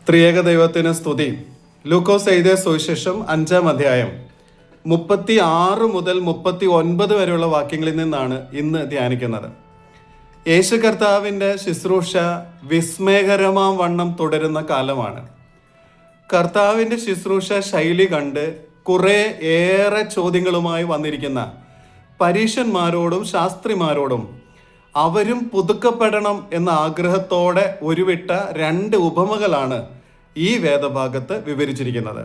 ത്രിയേക ദൈവത്തിന് സ്തുതി. ലൂക്കോസ് എഴുതിയ സുവിശേഷം 5-ാം അധ്യായം 36 മുതൽ 39 വരെയുള്ള വാക്യങ്ങളിൽ നിന്നാണ് ഇന്ന് ധ്യാനിക്കുന്നത്. യേശു കർത്താവിൻ്റെ ശുശ്രൂഷ വിസ്മയകരമാം വണ്ണം തുടരുന്ന കാലമാണ്. കർത്താവിൻ്റെ ശുശ്രൂഷ ശൈലി കണ്ട് ഏറെ ചോദ്യങ്ങളുമായി വന്നിരിക്കുന്ന പരീശന്മാരോടും ശാസ്ത്രിമാരോടും അവരും പുതുക്കപ്പെടണം എന്ന ആഗ്രഹത്തോടെ ഉരുവിട്ട 2 ഉപമകളാണ് ഈ വേദഭാഗത്ത് വിവരിച്ചിരിക്കുന്നത്.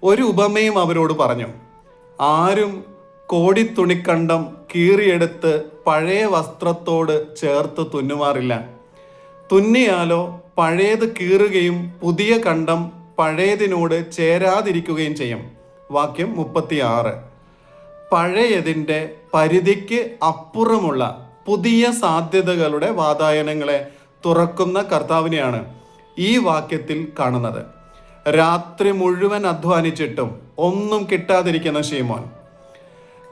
ഒരു ഉപമയും അവരോട് പറഞ്ഞു. ആരും കോടിത്തുണിക്കണ്ടം കീറിയെടുത്ത് പഴയ വസ്ത്രത്തോട് ചേർത്ത് തുന്നുമാറില്ല. തുന്നിയാലോ പഴയത് കീറുകയും പുതിയ കണ്ടം പഴയതിനോട് ചേരാതിരിക്കുകയും ചെയ്യും. വാക്യം 36. പഴയതിൻ്റെ പരിധിക്ക് അപ്പുറമുള്ള പുതിയ സാധ്യതകളുടെ വാതായനങ്ങളെ തുറക്കുന്ന കർത്താവിനെയാണ് ഈ വാക്യത്തിൽ കാണുന്നത്. രാത്രി മുഴുവൻ അധ്വാനിച്ചിട്ടും ഒന്നും കിട്ടാതിരിക്കുന്ന ശീമോൻ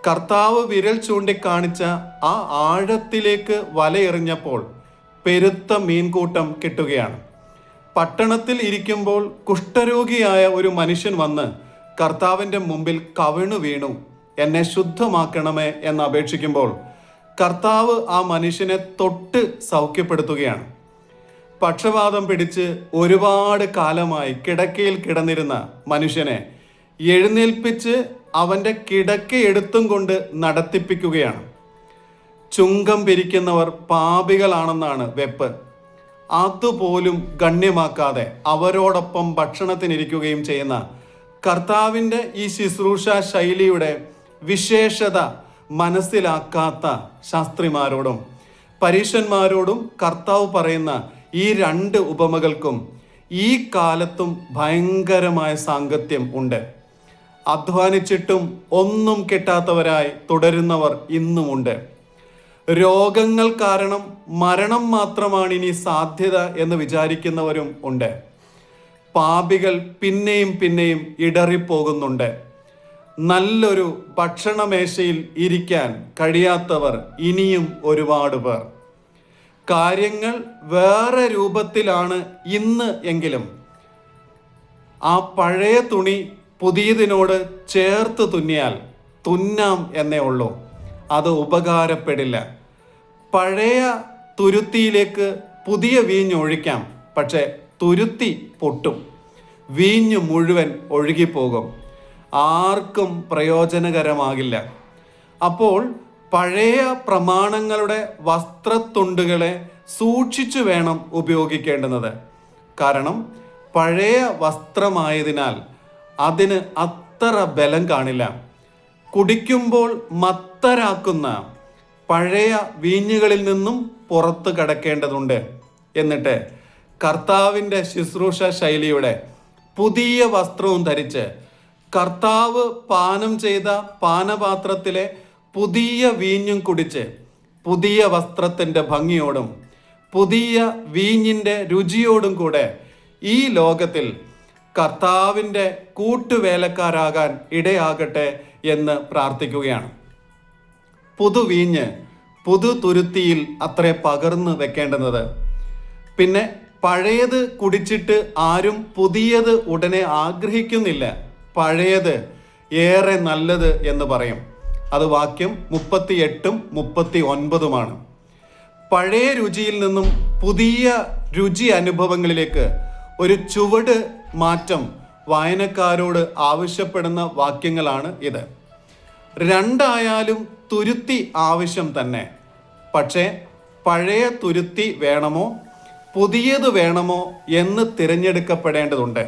കർത്താവ് വിരൽ ചൂണ്ടിക്കാണിച്ച ആ ആഴത്തിലേക്ക് വലയെറിഞ്ഞപ്പോൾ പെരുത്ത മീൻകൂട്ടം കിട്ടുകയാണ്. പട്ടണത്തിൽ ഇരിക്കുമ്പോൾ കുഷ്ഠരോഗിയായ ഒരു മനുഷ്യൻ വന്ന് കർത്താവിൻ്റെ മുമ്പിൽ കവിണു വീണു, എന്നെ ശുദ്ധമാക്കണമേ എന്ന് അപേക്ഷിക്കുമ്പോൾ കർത്താവ് ആ മനുഷ്യനെ തൊട്ട് സൗഖ്യപ്പെടുത്തുകയാണ്. പക്ഷവാതം പിടിച്ച് ഒരുപാട് കാലമായി കിടക്കയിൽ കിടന്നിരുന്ന മനുഷ്യനെ എഴുന്നേൽപ്പിച്ച് അവൻ്റെ കിടക്കയെടുത്തും കൊണ്ട് നടത്തിപ്പിക്കുകയാണ്. ചുങ്കം പിരിക്കുന്നവർ പാപികളാണെന്നാണ് വെപ്പ്. അതുപോലും ഗണ്യമാക്കാതെ അവരോടൊപ്പം ഭക്ഷണത്തിനിരിക്കുകയും ചെയ്യുന്ന കർത്താവിൻ്റെ ഈ ശുശ്രൂഷ ശൈലിയുടെ വിശേഷത മനസ്സിലാക്കാത്ത ശാസ്ത്രിമാരോടും പരീശന്മാരോടും കർത്താവ് പറയുന്ന ഈ 2 ഉപമകൾക്കും ഈ കാലത്തും ഭയങ്കരമായ സാങ്കത്യം ഉണ്ട്. അധ്വാനിച്ചിട്ടും ഒന്നും കിട്ടാത്തവരായി തുടരുന്നവർ ഇന്നുമുണ്ട്. രോഗങ്ങൾ കാരണം മരണം മാത്രമാണ് ഇനി സാധ്യത എന്ന് വിചാരിക്കുന്നവരും ഉണ്ട്. പാപികൾ പിന്നെയും പിന്നെയും ഇടറിപ്പോകുന്നുണ്ട്. നല്ലൊരു ഭക്ഷണമേശയിൽ ഇരിക്കാൻ കഴിയാത്തവർ ഇനിയും ഒരുപാട് പേർ. കാര്യങ്ങൾ വേറെ രൂപത്തിലാണ് ഇന്ന് എങ്കിലും ആ പഴയ തുണി പുതിയതിനോട് ചേർത്ത് തുന്നിയാൽ തുന്നാം എന്നേ ഉള്ളൂ, അത് ഉപകാരപ്പെടില്ല. പഴയ തുരുത്തിയിലേക്ക് പുതിയ വീഞ്ഞൊഴിക്കാം, പക്ഷെ തുരുത്തി പൊട്ടും, വീഞ്ഞ് മുഴുവൻ ഒഴുകിപ്പോകും, ആർക്കും പ്രയോജനകരമാകില്ല. അപ്പോൾ പഴയ പ്രമാണങ്ങളുടെ വസ്ത്രത്തുണ്ടുകളെ സൂക്ഷിച്ചു വേണം ഉപയോഗിക്കേണ്ടുന്നത്. കാരണം പഴയ വസ്ത്രമായതിനാൽ അതിന് അത്ര ബലം കാണില്ല. കുടിക്കുമ്പോൾ മത്തരാക്കുന്ന പഴയ വീഞ്ഞുകളിൽ നിന്നും പുറത്ത് കടക്കേണ്ടതുണ്ട്. എന്നിട്ട് കർത്താവിൻ്റെ ശുശ്രൂഷ ശൈലിയുടെ പുതിയ വസ്ത്രവും ധരിച്ച് കർത്താവ് പാനം ചെയ്ത പാനപാത്രത്തിലെ പുതിയ വീഞ്ഞും കുടിച്ച് പുതിയ വസ്ത്രത്തിൻ്റെ ഭംഗിയോടും പുതിയ വീഞ്ഞിൻ്റെ രുചിയോടും കൂടെ ഈ ലോകത്തിൽ കർത്താവിൻ്റെ കൂട്ടുവേലക്കാരാകാൻ ഇടയാകട്ടെ എന്ന് പ്രാർത്ഥിക്കുകയാണ്. പുതുവീഞ്ഞ് പുതു തുരുത്തിയിൽ അത്രേ പകർന്നു വെക്കേണ്ടുന്നത്. പിന്നെ പഴയത് കുടിച്ചിട്ട് ആരും പുതിയത് ഉടനെ ആഗ്രഹിക്കുന്നില്ല. പഴയത് ഏറെ നല്ലത് എന്ന് പറയും. അത് വാക്യം 38-ും 39-ഉമാണ്. പഴയ രുചിയിൽ നിന്നും പുതിയ രുചി അനുഭവങ്ങളിലേക്ക് ഒരു ചുവട് മാറ്റം വായനക്കാരോട് ആവശ്യപ്പെടുന്ന വാക്യങ്ങളാണ് ഇത്. 2 ആയാലും തുരുത്തി ആവശ്യം തന്നെ. പക്ഷേ പഴയ തുരുത്തി വേണമോ പുതിയത് വേണമോ എന്ന് തിരഞ്ഞെടുക്കപ്പെടേണ്ടതുണ്ട്.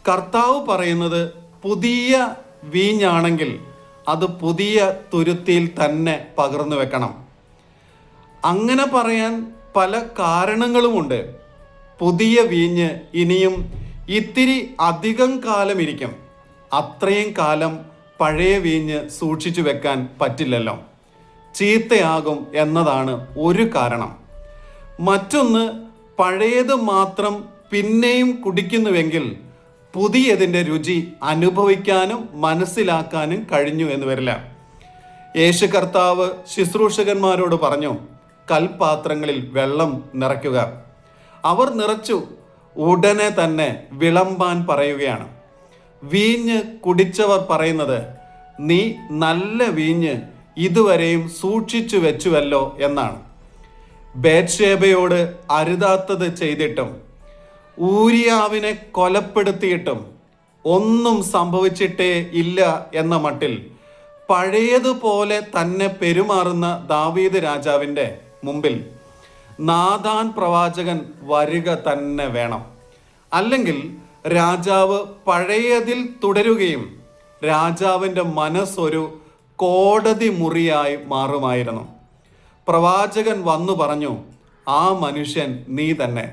കർത്താവ് പറയുന്നത് പുതിയ വീഞ്ഞാണെങ്കിൽ അത് പുതിയ തുരുത്തിയിൽ തന്നെ പകർന്നു വെക്കണം. അങ്ങനെ പറയാൻ പല കാരണങ്ങളുമുണ്ട്. പുതിയ വീഞ്ഞ് ഇനിയും ഇത്തിരി അധികം കാലം ഇരിക്കും. അത്രയും കാലം പഴയ വീഞ്ഞ് സൂക്ഷിച്ചു വെക്കാൻ പറ്റില്ലല്ലോ, ചീത്തയാകും എന്നതാണ് ഒരു കാരണം. മറ്റൊന്ന്, പഴയത് മാത്രം പിന്നെയും കുടിക്കുന്നുവെങ്കിൽ പുതിയതിൻ്റെ രുചി അനുഭവിക്കാനും മനസ്സിലാക്കാനും കഴിഞ്ഞു എന്ന് വരില്ല. യേശു കർത്താവ് ശുശ്രൂഷകന്മാരോട് പറഞ്ഞു, കൽപാത്രങ്ങളിൽ വെള്ളം നിറയ്ക്കുക. അവർ നിറച്ചു. ഉടനെ തന്നെ വിളമ്പാൻ പറയുകയാണ്. വീഞ്ഞ് കുടിച്ചവർ പറയുന്നത്, നീ നല്ല വീഞ്ഞ് ഇതുവരെയും സൂക്ഷിച്ചു വെച്ചുവല്ലോ എന്നാണ്. ബേത്ശേബയോട് അരുതാത്തത് ചെയ്തിട്ടും ഊരിയാവിനെ കൊലപ്പെടുത്തിയിട്ടും ഒന്നും സംഭവിച്ചിട്ടേ ഇല്ല എന്ന മട്ടിൽ പഴയതുപോലെ തന്നെ പെരുമാറുന്ന ദാവീദ് രാജാവിൻ്റെ മുമ്പിൽ നാഥാൻ പ്രവാചകൻ വരിക തന്നെ വേണം. അല്ലെങ്കിൽ രാജാവ് പഴയതിൽ തുടരുകയും രാജാവിൻ്റെ മനസ്സൊരു കോടതി മുറിയായി മാറുമായിരുന്നു. പ്രവാചകൻ വന്നു പറഞ്ഞു, ആ മനുഷ്യൻ നീ തന്നെ.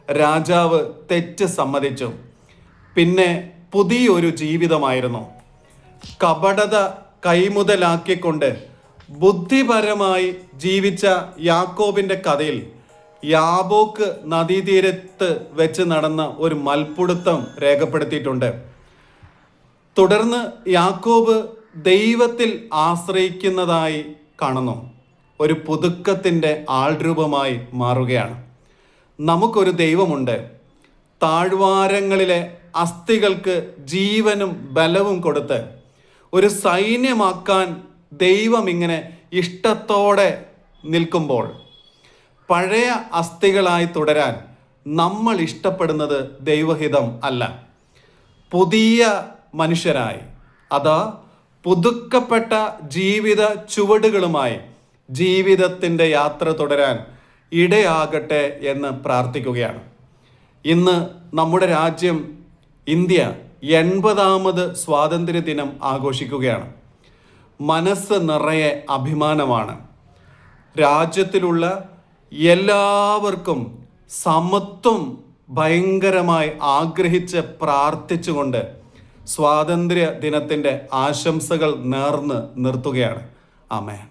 രാജാവ് തെറ്റ് സമ്മതിച്ചു. പിന്നെ പുതിയൊരു ജീവിതമായിരുന്നു. കപടത കൈമുതലാക്കിക്കൊണ്ട് ബുദ്ധിപരമായി ജീവിച്ച യാക്കോബിൻ്റെ കഥയിൽ യാബോക്ക് നദീതീരത്ത് വെച്ച് നടന്ന ഒരു മൽപ്പിടുത്തം രേഖപ്പെടുത്തിയിട്ടുണ്ട്. തുടർന്ന് യാക്കോബ് ദൈവത്തിൽ ആശ്രയിക്കുന്നതായി കാണുന്നു. ഒരു പുതുക്കത്തിൻ്റെ ആൾരൂപമായി മാറുകയാണ്. നമുക്കൊരു ദൈവമുണ്ട്. താഴ്വാരങ്ങളിലെ അസ്ഥികൾക്ക് ജീവനും ബലവും കൊടുത്ത് ഒരു സൈന്യമാക്കാൻ ദൈവം ഇങ്ങനെ ഇഷ്ടത്തോടെ നിൽക്കുമ്പോൾ പഴയ അസ്ഥികളായി തുടരാൻ നമ്മൾ ഇഷ്ടപ്പെടുന്നത് ദൈവഹിതം അല്ല. പുതിയ മനുഷ്യരായി, അതാ പുതുക്കപ്പെട്ട ജീവിത ചുവടുകളുമായി ജീവിതത്തിൻ്റെ യാത്ര തുടരാൻ ഇടയാകട്ടെ എന്ന് പ്രാർത്ഥിക്കുകയാണ്. ഇന്ന് നമ്മുടെ രാജ്യം ഇന്ത്യ 80ാമത് സ്വാതന്ത്ര്യ ദിനം ആഘോഷിക്കുകയാണ്. മനസ്സ് നിറയെ അഭിമാനമാണ്. രാജ്യത്തിലുള്ള എല്ലാവർക്കും സമത്വം ഭയങ്കരമായി ആഗ്രഹിച്ച് പ്രാർത്ഥിച്ചുകൊണ്ട് സ്വാതന്ത്ര്യ ദിനത്തിൻ്റെ ആശംസകൾ നേർന്ന് നിർത്തുകയാണ്. ആമേൻ.